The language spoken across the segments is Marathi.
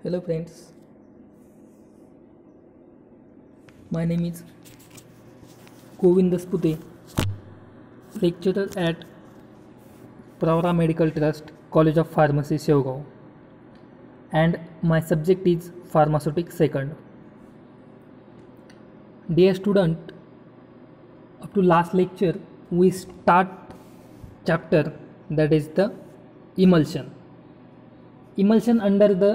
Hello friends, my name is Govind Daspute, lecturer at Pravara Medical Trust, College of Pharmacy, Shevgaon, and my subject is Pharmaceutic Second. Dear student, up to last lecture we start chapter that is the emulsion. Emulsion under the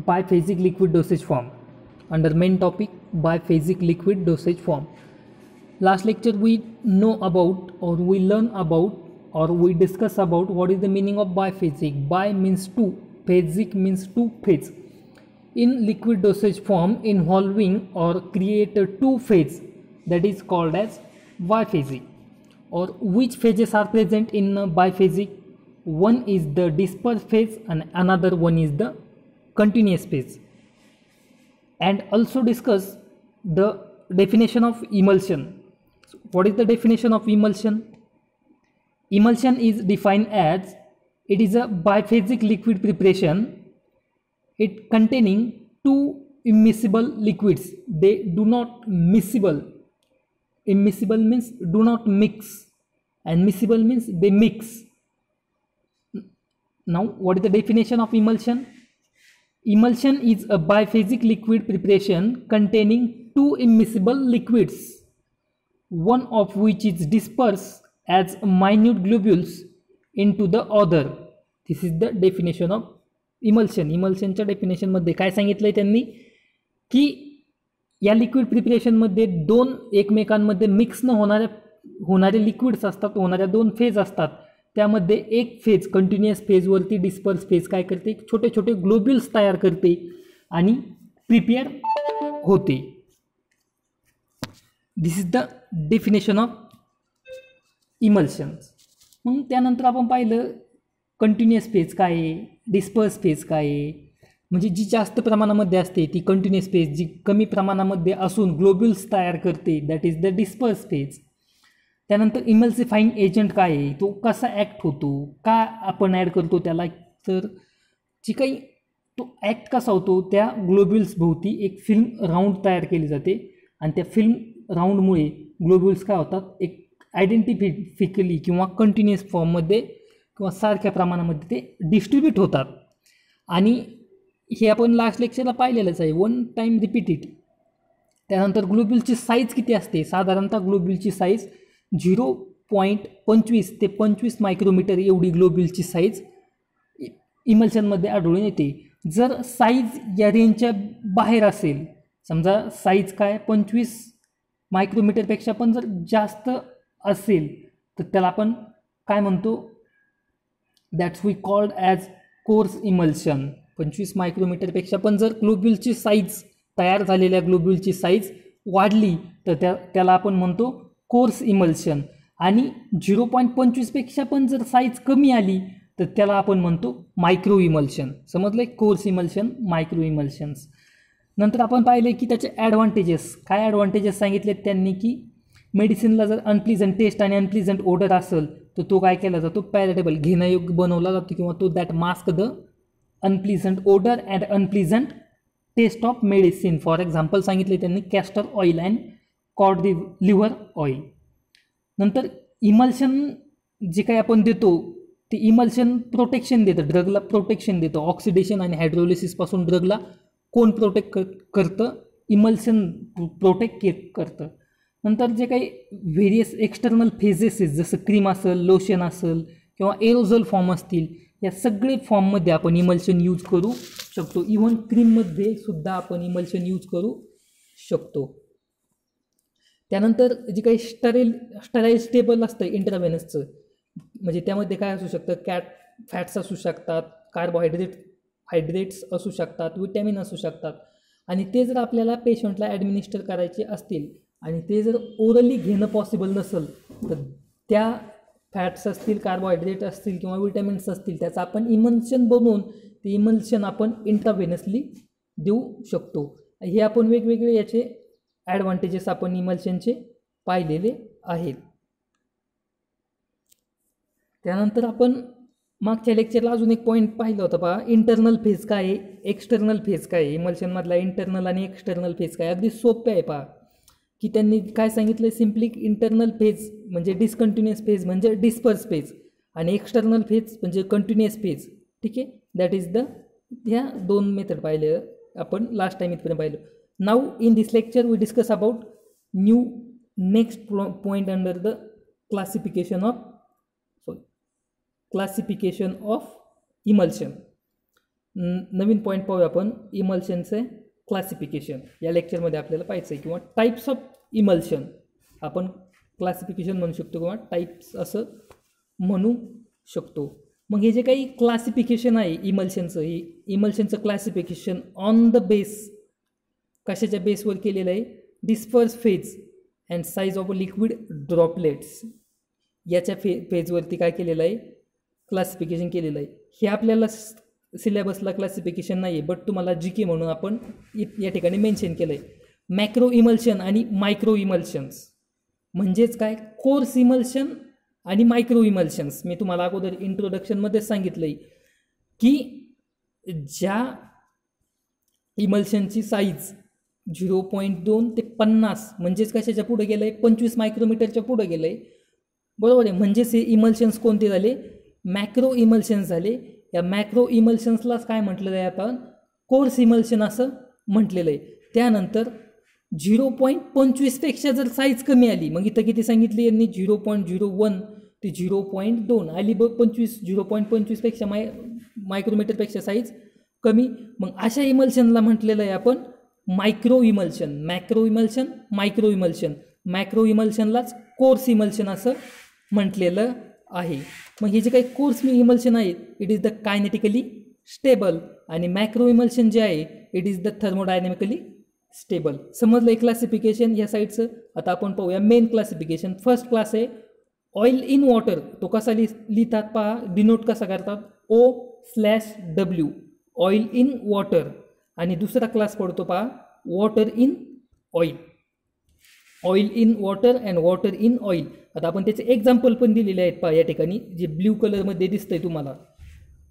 biphasic liquid dosage form. Under main topic biphasic liquid dosage form. Last lecture we know about or we learn about or we discuss about what is the meaning of biphasic. Bi means two, phasic means two phase. In liquid dosage form involving or create a two phase, that is called as biphasic. Or which phases are present in biphasic? One is the dispersed phase and another one is the continuous phase. And also discuss the definition of emulsion. So what is the definition of emulsion? Emulsion is defined as it is a biphasic liquid preparation, it containing two immiscible liquids. They do not miscible. Immiscible means do not mix and miscible means they mix. Now what is the definition of emulsion? Emulsion is a biphasic liquid preparation containing two immiscible liquids, one of which is dispersed as minute globules into the other. This is the definition of emulsion. इमल्शनच्या डेफिनेशनमध्ये काय सांगितलं आहे त्यांनी की या लिक्विड प्रिपरेशनमध्ये दोन एकमेकांमध्ये मिक्स न होणारे लिक्विड्स असतात, होणाऱ्या दोन फेज असतात. त्यामध्ये एक फेज कंटिन्युअस फेजवरती डिस्पर्स फेज काय करते, छोटे छोटे ग्लोब्युल्स तयार करते आणि प्रिपेअर होते. दिस is the definition of emulsions. मग त्यानंतर आपण पाहिलं कंटिन्युअस फेज काय आहे, डिस्पर्स फेज काय आहे. म्हणजे जी जास्त प्रमाणामध्ये असते ती कंटिन्युअस फेज, जी कमी प्रमाणामध्ये असून ग्लोब्युल्स तयार करते that is the disperse phase. त्यानंतर इमल्सिफाईंग एजंट काय आहे, तो कसा ॲक्ट होतो, का आपण ॲड करतो त्याला, तर जी काही तो ॲक्ट कसा होतो, त्या ग्लोब्युल्स भोवती एक फिल्म राऊंड तयार केली जाते आणि त्या फिल्म राऊंडमुळे ग्लोब्युल्स काय होतात, एक आयडेंटिफिकली किंवा कंटिन्युअस फॉर्ममध्ये किंवा सारख्या प्रमाणामध्ये ते डिस्ट्रीब्यूट होतात. आणि हे आपण लास्ट लेक्चरला पाहिलेलंच आहे, वन टाईम रिपीटेड. त्यानंतर ग्लोब्युलची साईज किती असते, साधारणतः ग्लोब्युलची साईज 0.25 ते 25 मायक्रोमीटर एवढी ग्लोब्युलची साईज इमल्शनमध्ये आढळून येते. जर साईज या रेंजच्या बाहेर असेल, समजा साईज काय 25 मायक्रोमीटरपेक्षा पण जर जास्त असेल तर त्याला आपण काय म्हणतो, that's we called as coarse emulsion. 25 मायक्रोमीटरपेक्षा पण जर ग्लोब्युलची साईज, तयार झालेल्या ग्लोब्युलची साईज वाढली तर त्याला आपण म्हणतो कोर्स इमल्शन. आणि 0.25पेक्षा पण जर साईज कमी आली तर त्याला आपण म्हणतो मायक्रो इमल्शन. समजलं, कोर्स इमल्शन, मायक्रो इमल्शन्स. नंतर आपण पाहिले की त्याचे ॲडव्हान्टेजेस, काय ॲडव्हान्टेजेस सांगितलेत त्यांनी, की मेडिसिनला जर अनप्लिझंट टेस्ट आणि अनप्लिझंट ओडर असेल तर तो काय केला जातो, पॅलेटेबल, घेण्यायोग्य बनवला जातो, किंवा तो that mask the unpleasant odour and unpleasant taste of medicine. For example सांगितले त्यांनी castor oil and cod liver oil. नंतर इमल्शन जे काही आपण देतो ते इमल्शन प्रोटेक्शन देतं, ड्रगला प्रोटेक्शन देतं. ऑक्सिडेशन आणि हायड्रोलिसिसपासून ड्रगला कोण प्रोटेक्ट करतं, इमल्शन प्रोटेक्ट करतं. नंतर जे काही व्हेरियस एक्सटर्नल फेजेस जसं क्रीम असेल, लोशन असेल किंवा एरोझोल फॉर्म असतील, या सगळे फॉर्ममध्ये आपण इमल्शन यूज करू शकतो. इव्हन क्रीममध्ये सुद्धा आपण इमल्शन यूज करू शकतो. त्यानंतर जे काही स्टराईल स्टेबल असतं इंट्राव्हेनसचं, म्हणजे त्यामध्ये काय असू शकतं, फॅट्स असू शकतात, कार्बोहायड्रेट्स असू शकतात, विटॅमिन असू शकतात. आणि ते जर आपल्याला पेशंटला ॲडमिनिस्टर करायचे असतील आणि ते जर ओरली घेणं पॉसिबल नसेल तर त्या फॅट्स असतील, कार्बोहायड्रेट असतील किंवा विटॅमिन्स असतील, त्याचं आपण इमल्शन बनवून ते इमल्शन आपण इंट्राव्हेनसली देऊ शकतो. हे आपण वेगवेगळे याचे ॲडव्हान्टेजेस आपण इमल्शनचे पाहिलेले आहेत. त्यानंतर आपण मागच्या लेक्चरला अजून एक पॉईंट पाहिलं होतं पहा, इंटरनल फेज काय आहे, एक्सटर्नल फेज काय आहे, इमल्शनमधला इंटरनल आणि एक्सटर्नल फेज काय. अगदी सोपे आहे पहा, की त्यांनी काय सांगितलं, सिम्पली इंटरनल फेज म्हणजे डिसकंटिन्युअस फेज म्हणजे डिस्पर्स फेज, आणि एक्सटर्नल फेज म्हणजे कंटिन्युअस फेज. ठीक आहे, दॅट इज द, ह्या दोन मेथड पाहिले आपण लास्ट टाइम इथपर्यंत पाहिलं. Now in this lecture we discuss about new next point under the classification of emulsion. नवीन पॉईंट पाहूया आपण, इमल्शनचे क्लासिफिकेशन या लेक्चरमध्ये आपल्याला पाहायचं आहे, किंवा टाईप्स ऑफ इमल्शन आपण क्लासिफिकेशन म्हणू शकतो किंवा टाईप्स असं म्हणू शकतो. मग हे जे काही क्लासिफिकेशन आहे इमल्शनचं, ही इमल्शनचं क्लासिफिकेशन ऑन द बेस, कशाच्या बेसवर केलेलं आहे, disperse phase and size of liquid droplets याच्या फेजवरती काय केलेलं आहे, क्लासिफिकेशन केलेलं आहे. हे आपल्याला सिलेबसला क्लासिफिकेशन नाही आहे, बट तुम्हाला जी के म्हणून आपण या ठिकाणी मेन्शन केलं आहे. मॅक्रो इमल्शन आणि मायक्रो इमल्शन्स म्हणजेच काय, कोर्स इमल्शन आणि मायक्रो इमल्शन्स. मी तुम्हाला अगोदर इंट्रोडक्शनमध्येच सांगितलं आहे की ज्या इमल्शनची साईज 0.2 ते 50 म्हणजेच कशाच्या पुढे गेलं आहे, 25 मायक्रोमीटरच्या पुढे गेलं आहे, बरोबर आहे. म्हणजेच हे इमल्शन्स कोणते झाले, मॅक्रो इमल्शन्स झाले. या मॅक्रो इमल्शन्सलाच काय म्हटलेलं आहे आपण, कोर्स इमल्शन असं म्हटलेलं आहे. त्यानंतर 0.25पेक्षा जर साईज कमी आली, मग इथं किती सांगितली यांनी, 0.01 ते 0.2 आली, 0.25पेक्षा मायक्रोमीटरपेक्षा साईज कमी, मग अशा इमल्शनला म्हटलेलं आहे आपण micro emulsion. Macro emulsion, micro emulsion. Macro इमल्शनलाच कोर्स इमल्शन असं म्हटलेलं आहे. मग हे जे काही कोर्स इमल्शन आहे, it is the kinetically stable, आणि मॅक्रो इमल्शन जे आहे, it is the thermodynamically stable. समजलं एक क्लासिफिकेशन या साईडचं. आता आपण पाहूया मेन क्लासिफिकेशन. फर्स्ट क्लास आहे ऑइल इन वॉटर. तो कसा लिहितात पहा, डिनोट कसा करतात, O/W, ऑइल इन वॉटर. आणि दुसरा क्लास पडतो पहा, water in oil, oil in water and water in oil. आता आपण त्याचे एक्झाम्पल पण दिलेले आहेत पहा या ठिकाणी, जे ब्ल्यू कलरमध्ये दिसतंय तुम्हाला,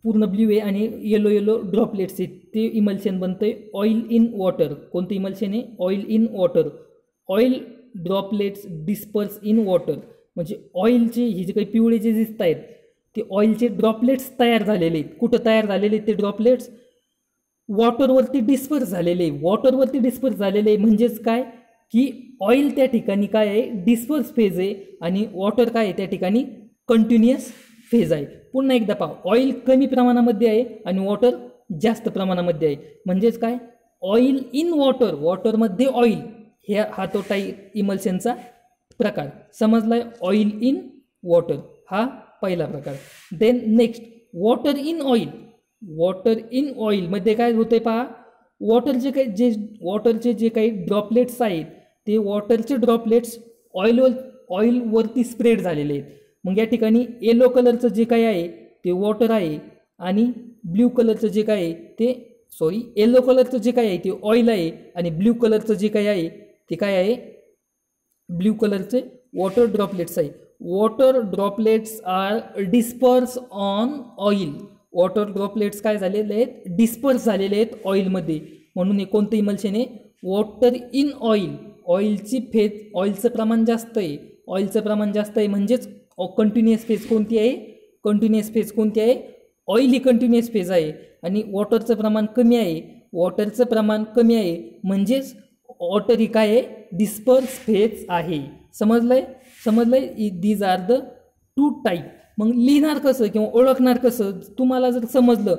पूर्ण ब्ल्यू आहे आणि येलो ड्रॉपलेट्स आहेत, ते इमल्शन बनतं आहे ऑइल इन वॉटर. कोणतं इमल्शन आहे, oil in water. Oil droplets disperse in water, म्हणजे ऑइलचे हे जे काही पिवळे जे दिसत आहेत ते ऑइलचे ड्रॉपलेट्स तयार झालेले आहेत. कुठं तयार झालेले आहेत ते ड्रॉपलेट्स, वॉटरवरती डिस्पर्स झालेले आहे. वॉटरवरती डिस्पर्स झालेले आहे म्हणजेच काय, की ऑइल त्या ठिकाणी काय आहे, डिस्पर्स फेज आहे, आणि वॉटर काय आहे त्या ठिकाणी कंटिन्युअस फेज आहे. पुन्हा एकदा पहा, ऑइल कमी प्रमाणामध्ये आहे आणि वॉटर जास्त प्रमाणामध्ये आहे. म्हणजेच काय, ऑइल इन वॉटर, वॉटरमध्ये ऑइल, हा तो इमल्शनचा प्रकार समजलाय. ऑइल इन वॉटर हा पहिला प्रकार. Then next water in oil. Water in oil मध्ये काय होतंय पहा, वॉटरचे जे काही ड्रॉपलेट्स आहेत, ते वॉटरचे ड्रॉपलेट्स ऑइलवरती स्प्रेड झालेले आहेत. मग या ठिकाणी येलो कलरचं जे काही आहे ते वॉटर आहे, आणि ब्ल्यू कलरचं जे काय आहे ते, येलो कलरचं जे काय आहे ते ऑइल आहे, आणि ब्ल्यू कलरचं जे काही आहे ते काय आहे, ब्ल्यू कलरचे वॉटर ड्रॉपलेट्स आहे. Water droplets are disperse on oil. Water droplets काय झालेले आहेत, डिस्पर्स झालेले आहेत ऑइलमध्ये. म्हणून हे कोणतं इमल्शन आहे, वॉटर इन ऑइल. ऑइलची फेज, ऑइलचं प्रमाण जास्त आहे, ऑइलचं प्रमाण जास्त आहे म्हणजेच कंटिन्युअस फेज कोणती आहे, कंटिन्युअस फेज कोणती आहे, ऑइल ही कंटिन्युअस फेज आहे. आणि वॉटरचं प्रमाण कमी आहे, वॉटरचं प्रमाण कमी आहे म्हणजेच वॉटर ही काय आहे, डिस्पर्स फेज आहे. समजलंय. These are the two type. मग लिहिणार कसं किंवा ओळखणार कसं, तुम्हाला जर समजलं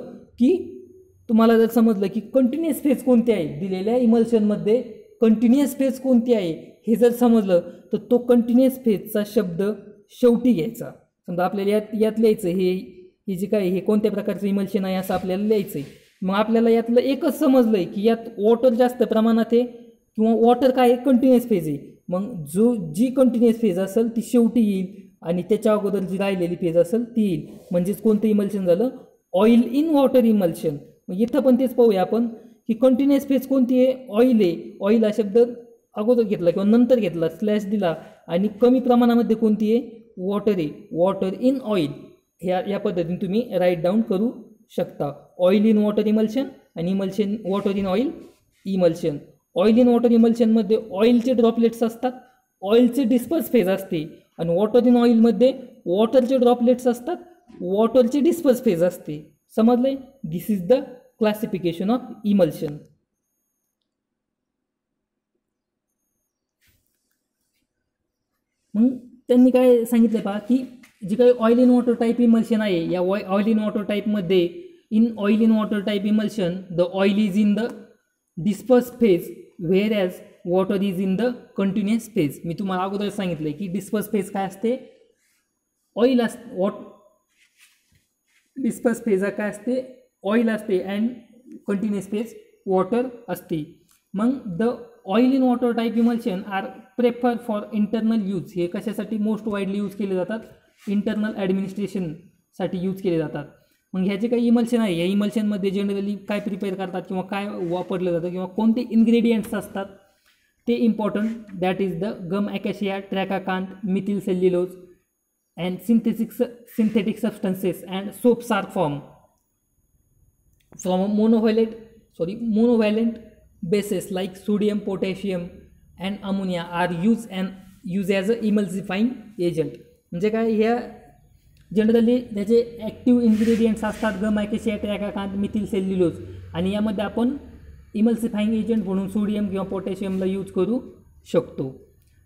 की कंटिन्युअस फेज कोणती आहे, दिलेल्या इमल्शनमध्ये कंटिन्युअस फेज कोणती आहे हे जर समजलं, तर तो कंटिन्युअस फेजचा शब्द शेवटी घ्यायचा. समजा आपल्याला यात लिहायचं, हे जे काय हे कोणत्या प्रकारचं इमल्शन आहे असं आपल्याला लिहायचं आहे. मग आपल्याला यातलं एकच समजलं आहे की यात वॉटर जास्त प्रमाणात आहे, किंवा वॉटर काय आहे, कंटिन्युअस फेज आहे. मग जी कंटिन्युअस फेज असेल ती शेवटी येईल, आणि त्याच्या अगोदर जी राहिलेली फेज असेल ती येईल. म्हणजेच कोणतं इमल्शन झालं, ऑइल इन वॉटर इमल्शन. मग इथं पण तेच पाहूया आपण की कंटिन्युअस फेज कोणती आहे, ऑइल आहे. ऑइल हा शब्द अगोदर घेतला किंवा नंतर घेतला, स्लॅश दिला, आणि कमी प्रमाणामध्ये कोणती आहे, वॉटर आहे. वॉटर इन ऑइल या पद्धतीने तुम्ही राईट डाऊन करू शकता. ऑइल इन वॉटर इमल्शन आणि emulsion water in oil emulsion. Oil in water इमल्शनमध्ये ऑइलचे ड्रॉपलेट्स असतात, ऑइलचे डिस्पर्स फेज असते, आणि वॉटर इन ऑइलमध्ये वॉटरचे ड्रॉपलेट्स असतात, वॉटरचे डिस्पर्स फेज असते. समजलंय? This is the classification of emulsion. मग त्यांनी काय सांगितलं पहा की जी काही oil in water type emulsion आहे, या ऑइल इन वॉटर टाईपमध्ये in oil in water type emulsion the oil is in the disperse phase whereas water is in the continuous phase. मी तुम्हाला अगोदर सांगितलं की डिस्पर्स फेज काय असते, ऑइल डिस्पर्स फेज काय असते, ऑइल असते, अँड कंटिन्युअस फेज वॉटर असते. मग the oil in water type emulsion are prefer for internal use. हे कशासाठी मोस्ट वाईडली यूज केले जातात, इंटरनल ॲडमिनिस्ट्रेशनसाठी यूज केले जातात. मग ह्याचे काही इमल्शन आहे, या इमल्शनमध्ये जनरली काय प्रिपेअर करतात किंवा काय वापरलं जातं किंवा कोणते इन्ग्रेडियंट्स असतात ते important. That is the gum acacia, tragacanth, methyl cellulose and synthetic substances and soaps are from monovalent bases like sodium, potassium and ammonia are used as a emulsifying agent. म्हणजे काय, ह्या जनरली त्याचे ॲक्टिव्ह इन्ग्रेडियंट्स असतात गम ॲकॅशिया, ट्रॅकाकांत, मिथिल सेल्युलोज, आणि यामध्ये आपण इमल्सिफाईंग एजंट म्हणून सोडियम किंवा पोटॅशियमला यूज करू शकतो.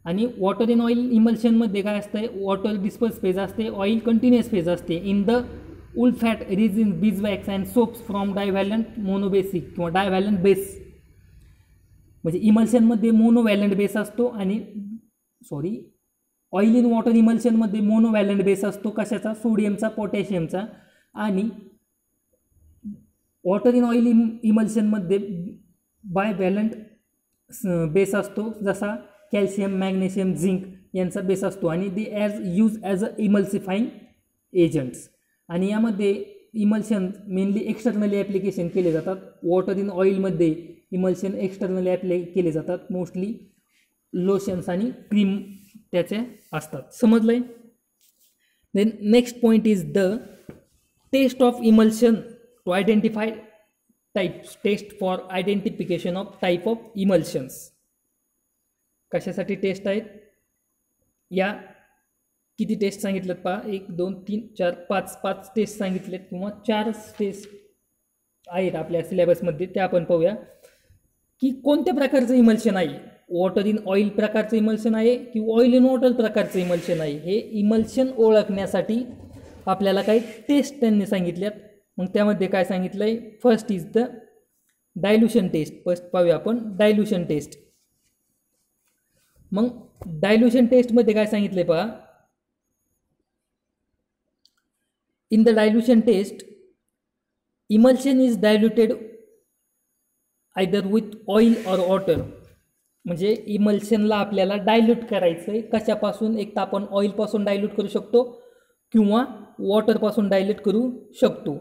आणि वॉटर इन ऑइल इमल्शनमध्ये काय असतं, वॉटर डिस्पर्स फेज असते, ऑइल कंटिन्युअस फेज असते. In the wool fat, resin, beeswax and soaps from divalent monobasic किंवा डायव्हॅलंट बेस. म्हणजे इमल्शनमध्ये मोनोव्हॅलंट बेस असतो आणि ऑइल इन वॉटर इमल्शनमध्ये मोनोव्हॅलंट बेस असतो. कशाचा? सोडियमचा, पोटॅशियमचा. आणि वॉटर इन ऑइल इमल्शनमध्ये बायव्हॅलंट बेस असतो, जसा कॅल्शियम, मॅग्नेशियम, झिंक यांचा बेस असतो, आणि they use as a emulsifying agents. आणि यामध्ये इमल्शन मेनली एक्सटर्नली ॲप्लिकेशन केले जातात. वॉटर इन ऑइलमध्ये इमल्शन एक्सटर्नली केले जातात, मोस्टली लोशन्स आणि क्रीम त्याचे असतात. समजलंय? Then next point is the test of emulsion to identify types. Test for identification of type of emulsions. कशासाठी टेस्ट आहेत? या किती टेस्ट सांगितलेत पहा, 1 2 3 4 5 टेस्ट सांगितलेत किंवा 4 टेस्ट आहेत आपल्या सिलेबसमध्ये. ते आपण पाहूया की कोणत्या प्रकारचं इमल्शन आहे. वॉटर इन ऑइल प्रकारचं इमल्शन आहे की ऑइल इन वॉटर प्रकारचं इमल्शन आहे. हे इमल्शन ओळखण्यासाठी आपल्याला काही टेस्ट त्यांनी सांगितल्यात. मग त्यामध्ये काय सांगितलं आहे, first is the dilution test. First पाहूया आपण डायल्युशन टेस्ट. मग डायल्युशन टेस्टमध्ये काय सांगितलं आहे पहा, in the dilution test emulsion is diluted either with oil or water. म्हणजे इमल्शनला आपल्याला डायल्यूट करायचं आहे. कशापासून? एक तर आपण ऑइलपासून डायल्यूट करू शकतो किंवा वॉटरपासून डायल्यूट करू शकतो.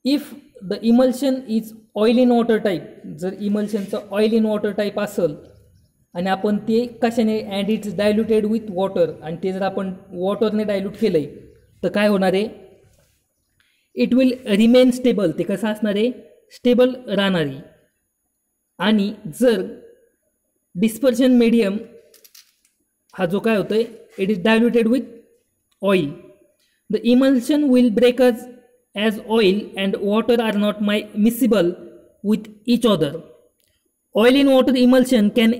If the emulsion is oil in water type, जर इमल्शनचं ऑइल इन वॉटर टाईप असेल आणि आपण ते कशाने, and it's diluted with water, आणि ते जर आपण वॉटरने डायल्यूट केलं आहे तर काय होणार आहे, इट विल रिमेन स्टेबल. ते कसं असणार आहे, स्टेबल राहणारी. आणि जर डिस्पर्शन मीडियम हा जो काय होतोय, it is diluted with oil, the emulsion will break as oil and water are not miscible with each other. Oil in water emulsion can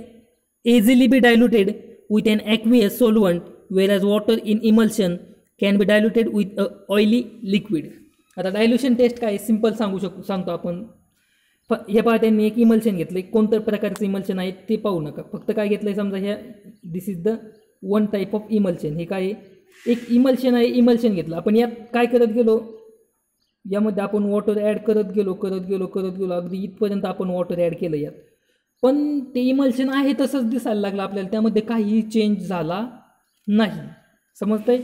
easily be diluted with an aqueous solvent, whereas water in emulsion can be diluted with a oily liquid. आता डायल्युशन टेस्ट काय सिंपल सांगतो आपण. हे पहा, त्यांनी एक इमल्शन घेतलं, कोणत्या प्रकारचं इमल्शन आहे ते पाहू नका, फक्त काय घेतलं आहे समजा, ह्या this is the one type of emulsion. हे काय, एक इमल्शन आहे, इमल्शन घेतलं आपण. यात काय करत गेलो, यामध्ये आपण वॉटर ॲड करत गेलो अगदी इथपर्यंत आपण वॉटर ॲड केलं यात, पण ते इमल्शन आहे तसंच दिसायला लागलं आपल्याला, त्यामध्ये काहीही चेंज झाला नाही. समजतंय?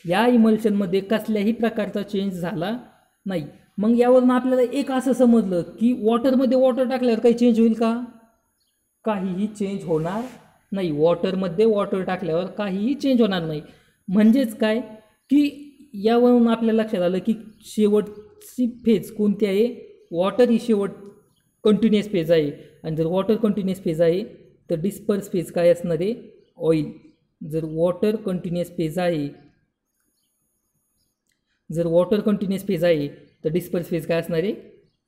या इमल्शनमध्ये कसल्याही प्रकारचा चेंज झाला नाही. मग यावरून आपल्याला एक असं समजलं की वॉटरमध्ये वॉटर टाकल्यावर काही चेंज होईल का? काहीही चेंज होणार नाही. वॉटरमध्ये वॉटर टाकल्यावर काहीही चेंज होणार नाही. म्हणजेच काय की यावरून आपल्या लक्षात आलं की शेवटची फेज कोणती आहे, वॉटर ही शेवट कंटिन्युअस फेज आहे. आणि जर वॉटर कंटिन्युअस फेज आहे तर डिस्पर्स फेज काय असणार आहे, ऑइल. जर वॉटर कंटिन्युअस फेज आहे तर डिस्पर्स फेज काय असणार आहे,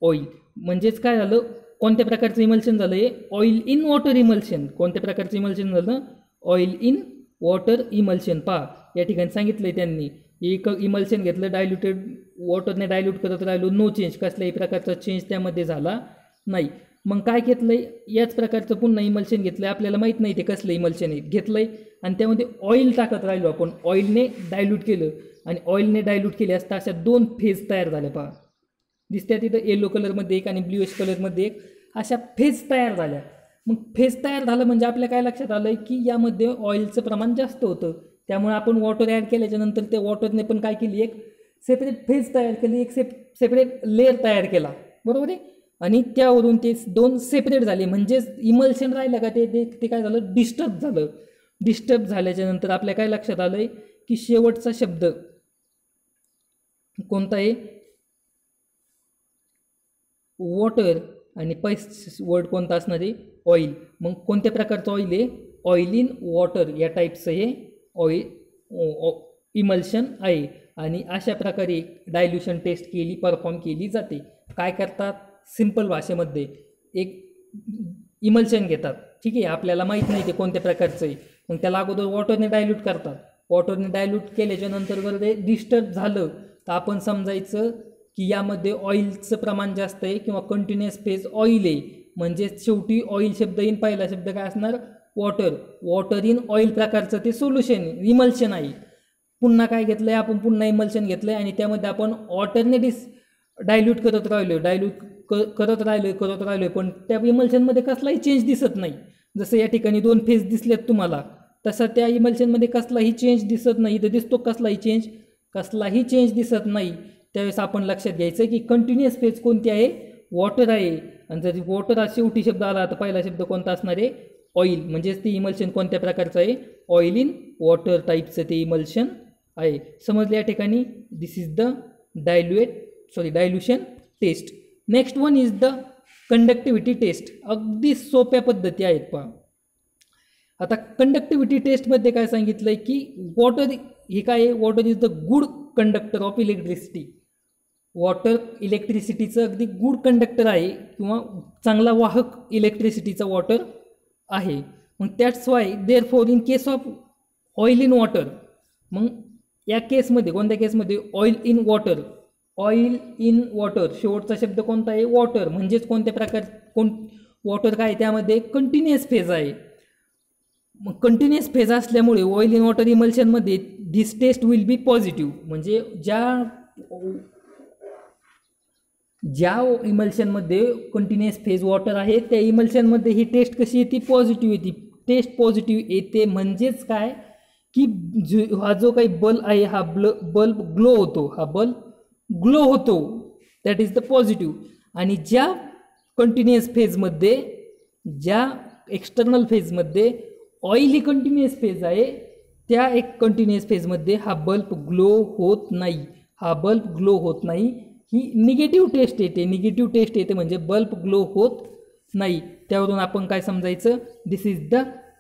ऑइल. म्हणजेच काय झालं, कोणत्या प्रकारचं इमल्शन झालं आहे, ऑइल इन वॉटर इमल्शन. कोणत्या प्रकारचं इमल्शन झालं, ऑइल इन वॉटर इमल्शन. पहा या ठिकाणी सांगितलं आहे त्यांनी, एक इमल्शन घेतलं, डायल्युटेड वॉटरने डायल्यूट करत राहिलो, नो चेंज, कसल्याही प्रकारचा चेंज त्यामध्ये झाला नाही. मग काय घेतलं आहे, याच प्रकारचं पुन्हा इमल्शन घेतलं आहे, आपल्याला माहीत नाही ते कसलं इमल्शन आहे, घेतलं आहे आणि त्यामध्ये ऑइल टाकत राहिलो आपण, ऑइलने डायल्यूट केलं आणि ऑइलने डायल्यूट केले असता अशा 2 फेज तयार झाल्या. पहा दिसत्या तिथं, येलो कलरमध्ये एक आणि ब्ल्यूइश कलरमध्ये एक, अशा फेज तयार झाल्या. मग फेज तयार झालं म्हणजे आपल्या काय लक्षात आलं की यामध्ये ऑइलचं प्रमाण जास्त होतं, त्यामुळे आपण वॉटर ॲड केल्याच्यानंतर त्या वॉटरने पण काय केली, एक सेपरेट फेज तयार केली, एक सेपरेट लेअर तयार केला, बरोबर आहे. आणि त्यावरून ते 2 सेपरेट झाले, म्हणजेच इमल्शन राहिलं का ते काय झालं, डिस्टर्ब झालं. डिस्टर्ब झाल्याच्यानंतर आपल्या काय लक्षात आलं की शेवटचा शब्द कोणता आहे, वॉटर, आणि पहिला वर्ड कोणता असणार आहे, ऑइल. मग कोणत्या प्रकारचं ऑइल आहे, ऑइल इन वॉटर या टाईपचं हे ऑइल इमल्शन आहे. आणि अशा प्रकारे डायल्युशन टेस्ट परफॉर्म केली जाते. काय करतात, सिंपल भाषेमध्ये एक इमल्शन घेतात, ठीक आहे, आपल्याला माहीत नाही ते कोणत्या प्रकारचं आहे, मग त्याला अगोदर वॉटरने डायल्यूट करतात. वॉटरने डायल्यूट केल्याच्यानंतर जर ते डिस्टर्ब झालं तर आपण समजायचं की यामध्ये ऑइलचं प्रमाण जास्त आहे किंवा कंटिन्युअस फेज ऑइल आहे. म्हणजे शेवटी ऑइल शब्द इन, पहिला शब्द काय असणार, वॉटर. वॉटर इन ऑइल प्रकारचं ते सोल्युशन इमल्शन आहे. पुन्हा काय घेतलं आहे आपण, पुन्हा इमल्शन घेतलं आहे आणि त्यामध्ये आपण वॉटरने डायल्यूट करत राहिलो पण त्या इमल्शनमध्ये कसलाही चेंज दिसत नाही. जसं या ठिकाणी 2 फेज दिसलेत तुम्हाला, तसं त्या इमल्शनमध्ये कसलाही चेंज दिसत नाही. इथं दिसतो कसलाही चेंज दिसत नाही. त्यावेळेस आपण लक्षात घ्यायचं की कंटिन्युअस फेज कोणती आहे, वॉटर आहे. आणि जर वॉटर हा शेवटी शब्द आला तर पहिला शब्द कोणता असणार आहे, ऑइल. म्हणजेच ते इमल्शन कोणत्या प्रकारचं आहे, ऑइल इन वॉटर टाईपचं ते इमल्शन आहे. समजलं या ठिकाणी. This is the dilution test. Next one is the conductivity test. अगदी सोप्या पद्धती आहेत. पहा आता कंडक्टिव्हिटी टेस्टमध्ये काय सांगितलं आहे की वॉटर हे काय आहे, water is the good conductor of electricity. Water इलेक्ट्रिसिटीचं अगदी गुड कंडक्टर आहे किंवा चांगला वाहक इलेक्ट्रिसिटीचा वॉटर आहे. मग that's why therefore in case of oil in water, मग या केसमध्ये कोणत्या केसमध्ये, ऑइल इन वॉटर शेवटचा शब्द कोणता आहे, वॉटर. म्हणजेच कोणत्या प्रकार वॉटर काय त्यामध्ये कंटिन्युअस फेज आहे. मग कंटिन्युअस फेज असल्यामुळे ऑइल इन वॉटर इमल्शनमध्ये this test will be positive. म्हणजे ज्या इमल्शनमध्ये कंटिन्युअस फेज वॉटर आहे त्या इमल्शनमध्ये ही टेस्ट कशी येते, पॉझिटिव्ह येते. टेस्ट पॉझिटिव्ह येते म्हणजेच काय की हा जो काही बल्ब आहे हा बल्ब ग्लो होतो, दॅट इज द पॉझिटिव्ह. आणि ज्या कंटिन्युअस फेजमध्ये, ज्या एक्सटर्नल फेजमध्ये ऑइल ही कंटिन्युअस फेज आहे, त्या एक कंटिन्युअस फेजमध्ये हा बल्ब ग्लो होत नाही. ही निगेटिव्ह टेस्ट येते म्हणजे बल्ब ग्लो होत नाही. त्यावरून आपण काय समजायचं, दिस इज द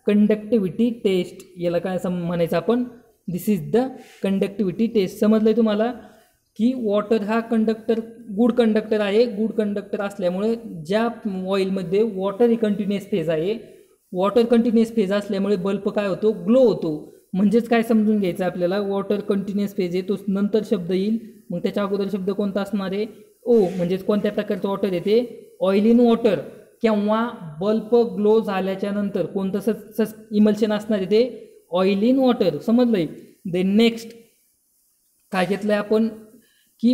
कंडक्टिव्हिटी टेस्ट. याला काय म्हणायचं आपण, दिस इज द कंडक्टिव्हिटी टेस्ट. समजलं आहे तुम्हाला की वॉटर हा गुड कंडक्टर आहे. गुड कंडक्टर असल्यामुळे ज्या ऑइलमध्ये वॉटर ही कंटिन्युअस फेज आहे, वॉटर कंटिन्युअस फेज असल्यामुळे बल्ब काय होतो, ग्लो होतो. म्हणजेच काय समजून घ्यायचं आपल्याला, वॉटर कंटिन्युअस फेज आहे, तो नंतर शब्द येईल, मग त्याच्या अगोदर शब्द कोणता असणार आहे, ओ. म्हणजेच कोणत्या प्रकारचं वॉटर येते, ऑइल इन वॉटर. किंवा बल्ब ग्लो झाल्याच्या नंतर कोणतं इमल्शन असणार आहे ते ऑइल इन वॉटर. समजलंय. देन नेक्स्ट काय घेतलं आहे आपण की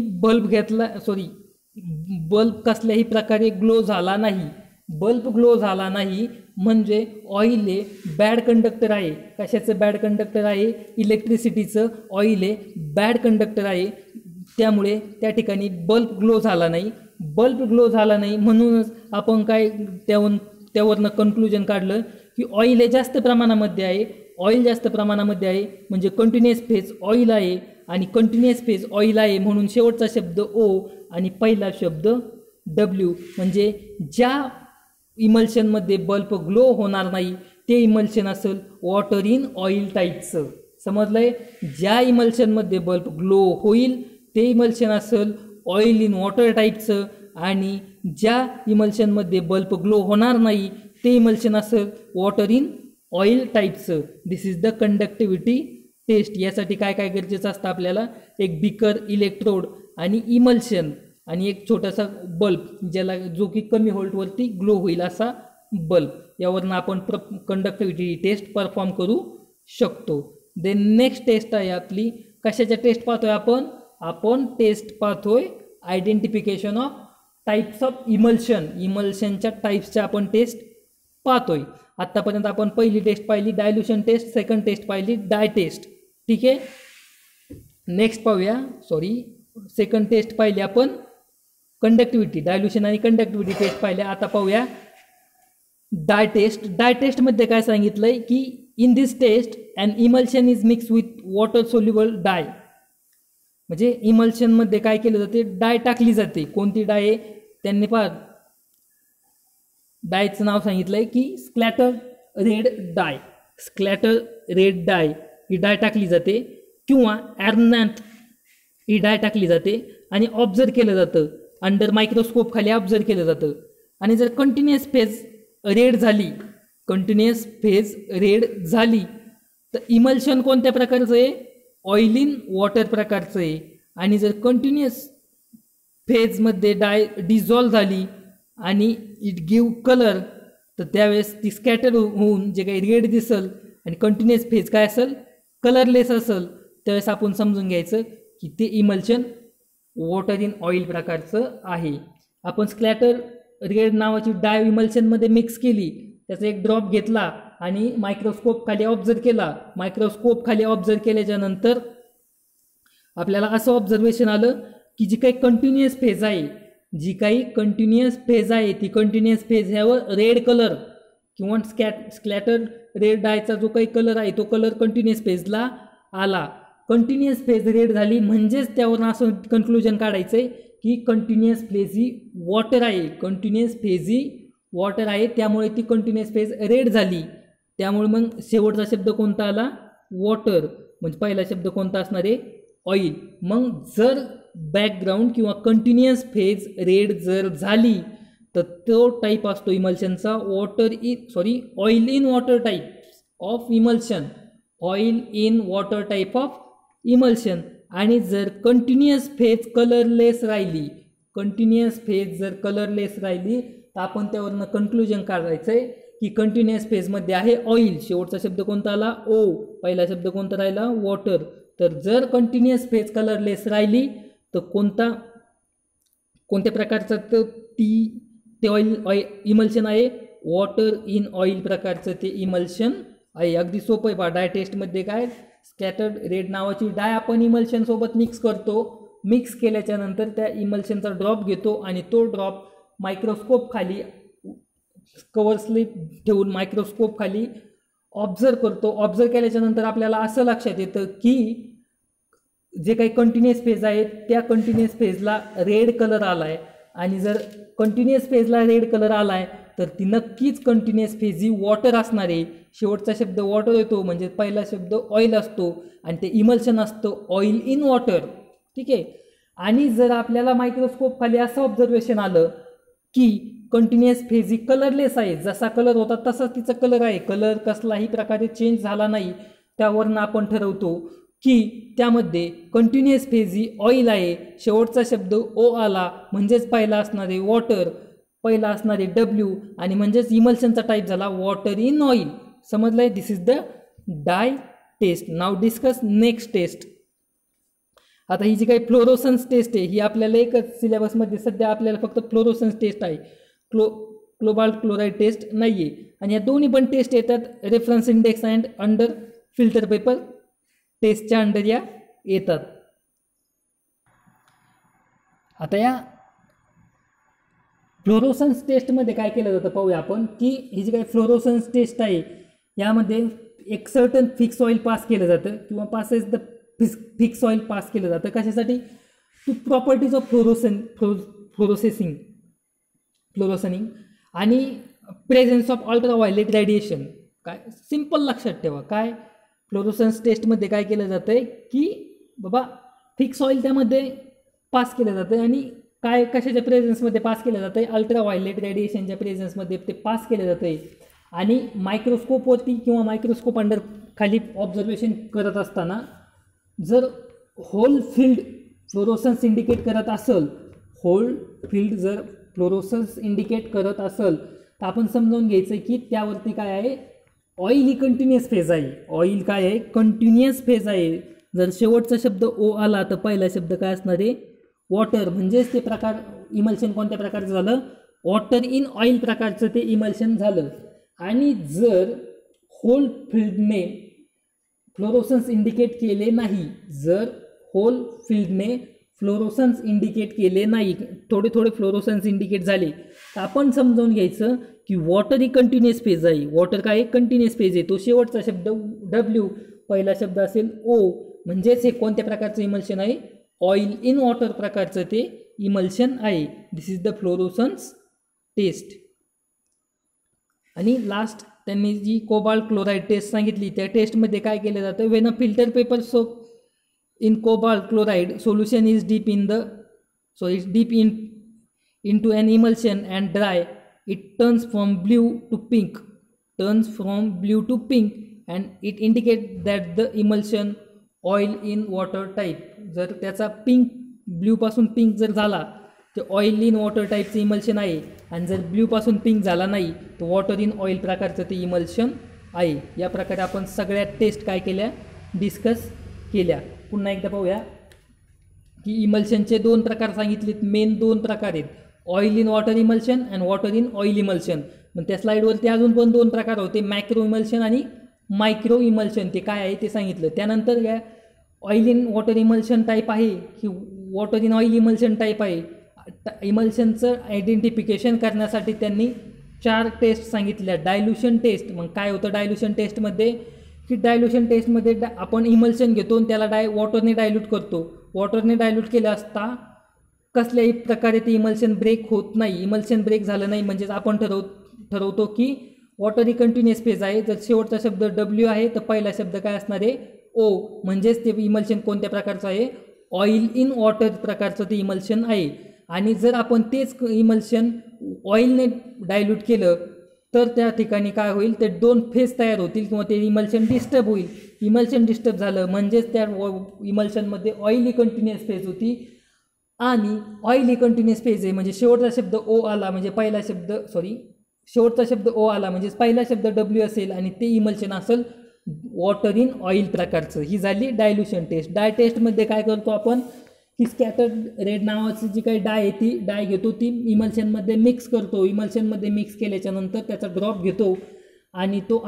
बल्ब कसल्याही प्रकारे ग्लो झाला नाही. बल्ब ग्लो झाला नाही म्हणजे ऑइल हे बॅड कंडक्टर आहे. कशाचं बॅड कंडक्टर आहे, इलेक्ट्रिसिटीचं. ऑइल हे बॅड कंडक्टर आहे, त्यामुळे त्या ठिकाणी बल्ब ग्लो झाला नाही. म्हणूनच आपण काय त्यावरनं कन्क्लुजन काढलं की ऑइल हे जास्त प्रमाणामध्ये आहे. म्हणजे कंटिन्युअस फेज ऑइल आहे आणि कंटिन्युअस फेज ऑइल आहे म्हणून शेवटचा शब्द ओ आणि पहिला शब्द डब्ल्यू. म्हणजे ज्या इमल्शनमध्ये बल्ब ग्लो होणार नाही ते इमल्शन असेल वॉटर इन ऑइल टाईपचं. समजलंय? ज्या इमल्शनमध्ये बल्ब ग्लो होईल ते इमल्शन असेल ऑइल इन वॉटर टाईपचं आणि ज्या इमल्शनमध्ये बल्ब ग्लो होणार नाही ते इमल्शन असेल वॉटर इन ऑइल टाईपचं. दिस इज द कंडक्टिव्हिटी टेस्ट. यासाठी काय काय गरजेचं असतं आपल्याला? एक बिकर, इलेक्ट्रोड आणि इमल्शन आणि एक छोटासा बल्ब ज्याला जो की कमी व्होल्टवरती ग्लो होईल असा बल्ब. यावरनं आपण कंडक्टिव्हिटी टेस्ट परफॉर्म करू शकतो. देन नेक्स्ट टेस्ट आहे आपली. कशाच्या टेस्ट पाहतोय आपण टेस्ट पाहतोय identification of types of emulsion. इमल्शनच्या टाईप्सच्या आपण टेस्ट पाहतोय. आत्तापर्यंत आपण पहिली टेस्ट पाहिली डायल्युशन टेस्ट, सेकंड टेस्ट पाहिली डाय टेस्ट. ठीक आहे. नेक्स्ट पाहूया. सेकंड टेस्ट पाहिली आपण कंडक्टिव्हिटी, डायल्युशन आणि कंडक्टिव्हिटी टेस्ट पाहिल्या. आता पाहूया डाय टेस्ट. डाय टेस्टमध्ये काय सांगितलंय की in this test an emulsion is mixed with water soluble dye. म्हणजे इमल्शनमध्ये काय केलं जाते? डाय टाकली जाते. कोणती डाय आहे? त्यांनी डायचं नाव सांगितलंय की स्क्लॅटर रेड डाय. स्क्लॅटर रेड डाय ही डाय टाकली जाते किंवा ॲरनॅथ ही डाय टाकली जाते आणि ऑब्झर्व केलं जातं. अंडर मायक्रोस्कोप खाली ऑब्झर्व केलं जातं. आणि जर कंटिन्युअस फेज रेड झाली तर इमल्शन कोणत्या प्रकारचं आहे? ऑइल इन वॉटर प्रकारचं आहे. आणि जर कंटिन्युअस फेजमध्ये डाय डिझॉल्व झाली आणि इट गिव्ह कलर तर त्यावेळेस ती स्कॅटर होऊन जे काही रेड दिसल आणि कंटिन्युअस फेज काय असेल? कलरलेस असेल. त्यावेळेस आपण समजून घ्यायचं की ते इमल्शन वॉटर इन ऑइल प्रकारचं आहे. आपण स्क्लॅटर रेड नावाची डाय इमल्शनमध्ये मिक्स केली, त्याचा एक ड्रॉप घेतला आणि मायक्रोस्कोप खाली ऑब्झर्व केला. मायक्रोस्कोप खाली ऑब्झर्व केल्याच्या नंतर आपल्याला असं ऑब्झर्वेशन आलं की जी काही कंटिन्युअस फेज आहे ती कंटिन्युअस फेज ह्यावर रेड कलर किंवा स्क्लॅटर रेड डायचा जो काही कलर आहे तो कलर कंटिन्युअस फेजला आला. कंटिन्युअस फेज रेड झाली म्हणजेच त्यावरून असं कन्क्लुजन काढायचं आहे की कंटिन्युअस फेज ही वॉटर आहे. त्यामुळे ती कंटिन्युअस फेज रेड झाली. त्यामुळे मग शेवटचा शब्द कोणता आला? वॉटर. म्हणजे पहिला शब्द कोणता असणार आहे? ऑइल. मग जर बॅकग्राऊंड किंवा कंटिन्युअस फेज रेड जर झाली तर तो टाईप असतो इमल्शनचा oil in water type of emulsion. Oil in water type of emulsion. आणि जर कंटिन्युअस फेज कलरलेस राहिली तर आपण त्यावरनं कन्क्लुजन काढायचं आहे की कंटिन्युअस फेजमध्ये आहे ऑइल. शेवटचा शब्द कोणता आला? ओ. पहिला शब्द कोणता राहिला? वॉटर. तर जर कंटिन्युअस फेज कलरलेस राहिली तर कोणत्या प्रकारचं ते ऑइल इमल्शन आहे? वॉटर इन ऑइल प्रकारचं ते इमल्शन आहे. अगदी सोपं आहे. डाय टेस्टमध्ये काय स्कॅटर्ड रेड नावाची डाय आपण इमल्शन सोबत मिक्स करतो. मिक्स केल्याच्या नंतर त्या इमल्शनचा ड्रॉप घेतो आणि तो ड्रॉप मायक्रोस्कोप खाली कवर स्लिप ठेवून मायक्रोस्कोप खाली ऑब्झर्व करतो. ऑब्झर्व केल्याच्या नंतर आपल्याला असं लक्षात येतं की जे काही कंटिन्युअस फेज आहेत त्या कंटिन्युअस फेजला रेड कलर आला आहे. आणि जर कंटिन्युअस फेजला रेड कलर आला आहे तर ती नक्कीच कंटिन्युअस फेज ही वॉटर असणार आहे. शेवटचा शब्द वॉटर येतो म्हणजे पहिला शब्द ऑइल असतो आणि ते इमल्शन असतं ऑइल इन वॉटर. ठीक आहे. आणि जर आपल्याला मायक्रोस्कोप खाली असं ऑब्झर्वेशन आलं की कंटिन्युअस फेज ही कलरलेस आहे, जसा कलर होता तसाच तिचा कलर आहे, कलर कसलाही प्रकारे चेंज झाला नाही, त्यावरनं आपण ठरवतो की त्यामध्ये कंटिन्युअस फेज ही ऑइल आहे. शेवटचा शब्द ओ आला म्हणजेच पहिला असणारे वॉटर, पहिला असणारे डब्ल्यू आणि म्हणजेच इमल्शनचा टाईप झाला वॉटर इन ऑइल. समजलंय? This is the dye test. नाव डिस्कस नेक्स्ट टेस्ट. आता ही जी काही फ्लोरोसन्स टेस्ट आहे ही आपल्याला एकच सिलेबसमध्ये सध्या आपल्याला फक्त फ्लोरोसन्स टेस्ट आहे, कोबाल्ट क्लोराईड टेस्ट नाही आहे. आणि या दोन्ही पण टेस्ट येतात reference index and under filter paper टेस्टच्या अंडर या येतात. आता या फ्लोरोसन्स टेस्टमध्ये काय केलं जातं पाहूया आपण की ही जी काही फ्लोरोसन्स टेस्ट आहे यामध्ये एक सर्टन फिक्स ऑइल पास केलं जातं किंवा passes the fix oil pass केलं जातं कशासाठी, टू प्रॉपर्टीज ऑफ फ्लोरोसनिंग आणि प्रेझेन्स ऑफ अल्ट्राव्हायलेट रेडिएशन. काय सिम्पल लक्षात ठेवा, काय फ्लोरोसन्स टेस्टमध्ये काय केलं जातं आहे की बाबा फिक्स ऑइल त्यामध्ये पास केलं जातं आणि काय कशाच्या प्रेझेन्समध्ये पास केलं जातं आहे, अल्ट्राव्हायलेट रेडिएशनच्या प्रेझेन्समध्ये ते पास केलं जातं आहे. आणि मायक्रोस्कोपवरती किंवा मायक्रोस्कोप अंडर खाली ऑब्झर्वेशन करत असताना जर होल फील्ड फ्लोरोसन्स इंडिकेट करत असेल, होल फील्ड जर फ्लोरोसन्स इंडिकेट करत असेल तर आपण समजावून घ्यायचं की त्यावरती काय आहे, ऑइल ही कंटिन्युअस फेज आहे. ऑइल काय आहे, कंटिन्युअस फेज आहे. जर शेवटचा शब्द ओ आला तर पहिला शब्द काय असणार आहे, वॉटर. म्हणजेच ते प्रकार इमल्शन कोणत्या प्रकारचं झालं, वॉटर इन ऑइल प्रकारचं ते इमल्शन झालं. आणि जर होल फील्डने फ्लोरोसन्स इंडिकेट केले नाही, जर होल फील्डने फ्लोरोसन्स इंडिकेट केले नाही, थोडे थोडे फ्लोरोसन्स इंडिकेट झाले तर आपण समजावून घ्यायचं की वॉटर ही कंटिन्युअस फेज आहे. वॉटर काय आहे, कंटिन्युअस फेज आहे. तो शेवटचा शब्द डब्ल्यू, पहिला शब्द असेल ओ. म्हणजेच हे कोणत्या प्रकारचं इमल्शन आहे, ऑइल इन वॉटर प्रकारचं ते इमल्शन आहे. दिस इज द फ्लोरोसन्स टेस्ट. आणि लास्ट त्यांनी जी कोबाल्ट क्लोराईड टेस्ट सांगितली, त्या टेस्टमध्ये काय केलं जातं, when a filter paper soap in cobalt chloride solution is deep into an emulsion and dry, it turns from blue to pink and it indicates that the emulsion oil in water type. जर त्याचा पिंक, ब्ल्यू पासून पिंक जर झाला तर ऑइल इन वॉटर टाईपचं इमल्शन आहे. आणि जर ब्ल्यू पासून पिंक झाला नाही तर वॉटर इन ऑइल प्रकारचं ते इमल्शन आहे. या प्रकारे आपण सगळ्या टेस्ट काय केल्या, डिस्कस केल्या. पुन्हा एकदा पाहूया की इमल्शनचे दोन प्रकार सांगितलेत, मेन दोन प्रकार आहेत, oil in water emulsion and water in oil emulsion. मग त्या स्लाईडवरती अजून पण दोन प्रकार होते, मॅक्रो इमल्शन आणि मायक्रो इमल्शन. ते काय आहे ते सांगितलं. त्यानंतर या oil in water emulsion type आहे की water in oil emulsion type आहे. इमल्शनचं आयडेंटिफिकेशन करण्यासाठी त्यांनी 4 टेस्ट सांगितल्या. Dilution test. मग काय होतं डायल्युशन टेस्टमध्ये की डायल्युशन टेस्टमध्ये आपण इमल्शन घेतो आणि त्याला वॉटरने डायल्यूट करतो. वॉटरने डायल्यूट केलं असता कसल्याही प्रकारे ते इमल्शन ब्रेक होत नाही. इमल्शन ब्रेक झालं नाही म्हणजेच आपण ठरवतो की वॉटर ही कंटिन्युअस फेज आहे. जर शेवटचा शब्द डब्ल्यू आहे तर पहिला शब्द काय असणार आहे, ओ. म्हणजेच ते इमल्शन कोणत्या प्रकारचं आहे, ऑइल इन वॉटर प्रकारचं ते इमल्शन आहे. आणि जर आपण तेच इमल्शन ऑइलने डायल्यूट केलं तर त्या ठिकाणी काय होईल, ते 2 फेज तयार होतील किंवा ते इमल्शन डिस्टर्ब होईल. इमल्शन डिस्टर्ब झालं म्हणजेच त्या इमल्शनमध्ये ऑइल ही कंटिन्युअस फेज होती. आणि ऑइल ही कंटिन्युअस फेज आहे म्हणजे शेवटचा शब्द ओ आला म्हणजे पहिला शब्द शेवटचा शब्द ओ आला म्हणजे पहिला शब्द डब्ल्यू असेल आणि ते इमल्शन असेल वॉटर इन ऑइल प्रकारचं. ही झाली डायल्युशन टेस्ट. डाय टेस्टमध्ये काय करतो आपण की स्कॅटर्ड रेड नावाची जी काही डाय आहे ती डाय घेतो, ती इमल्शनमध्ये मिक्स करतो. इमल्शनमध्ये मिक्स केल्याच्यानंतर त्याचा ड्रॉप घेतो आणि तो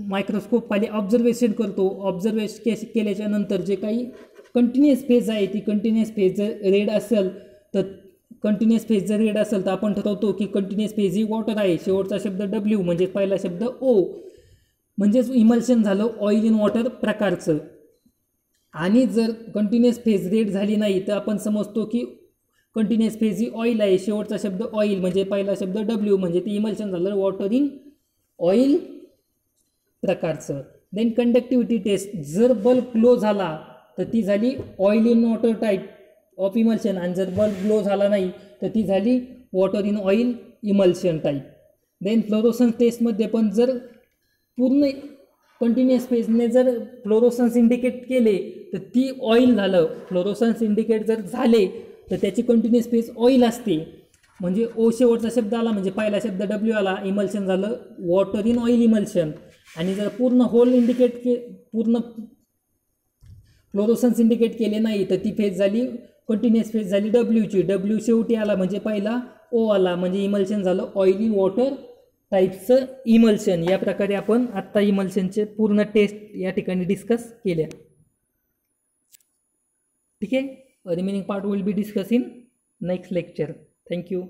मायक्रोस्कोप खाली ऑब्झर्वेशन करतो. ऑब्झर्वेशन केल्याच्यानंतर जे काही कंटिन्युअस फेज आहे ती कंटिन्युअस फेज जर रेड असेल तर आपण ठरवतो की कंटिन्युअस फेज ही वॉटर आहे. शेवटचा शब्द डब्ल्यू म्हणजे पहिला शब्द ओ म्हणजेच इमल्शन झालं ऑइल इन वॉटर प्रकारचं. आणि जर कंटिन्युअस फेज रेड झाली नाही तर आपण समजतो की कंटिन्युअस फेज ही ऑइल आहे. शेवटचा शब्द ऑइल म्हणजे पहिला शब्द डब्ल्यू म्हणजे ते इमल्शन झालं वॉटर इन ऑइल प्रकारचं. Then conductivity test. जर बल्ब ग्लो झाला तर ती झाली oil in water type of emulsion आणि जर बल्ब ग्लो झाला नाही तर ती झाली water in oil emulsion type. Then fluorescence टेस्टमध्ये पण जर पूर्ण कंटिन्युअस फेजने जर फ्लोरोसन्स इंडिकेट केले तर ती ऑइल झालं. फ्लोरोसन्स इंडिकेट जर झाले तर त्याची कंटिन्युअस फेज ऑइल असते. म्हणजे ओ शेवटचा शब्द आला म्हणजे पहिला शब्द डब्ल्यू आला, इमल्शन झालं वॉटर इन ऑइल इमल्शन. आणि जर पूर्ण होल पूर्ण फ्लोरोसन्स इंडिकेट केले नाही तर ती फेज झाली कंटिन्युअस फेज झाली डब्ल्यूची. डब्ल्यू शेवटी आला म्हणजे पहिला ओ आला म्हणजे इमल्शन झालं ऑइल इन वॉटर टाईपचं इमल्शन. या प्रकारे आपण आत्ता इमल्शनचे पूर्ण टेस्ट या ठिकाणी डिस्कस केल्या. ठीक आहे. Remaining part will be discuss in next lecture. Thank you.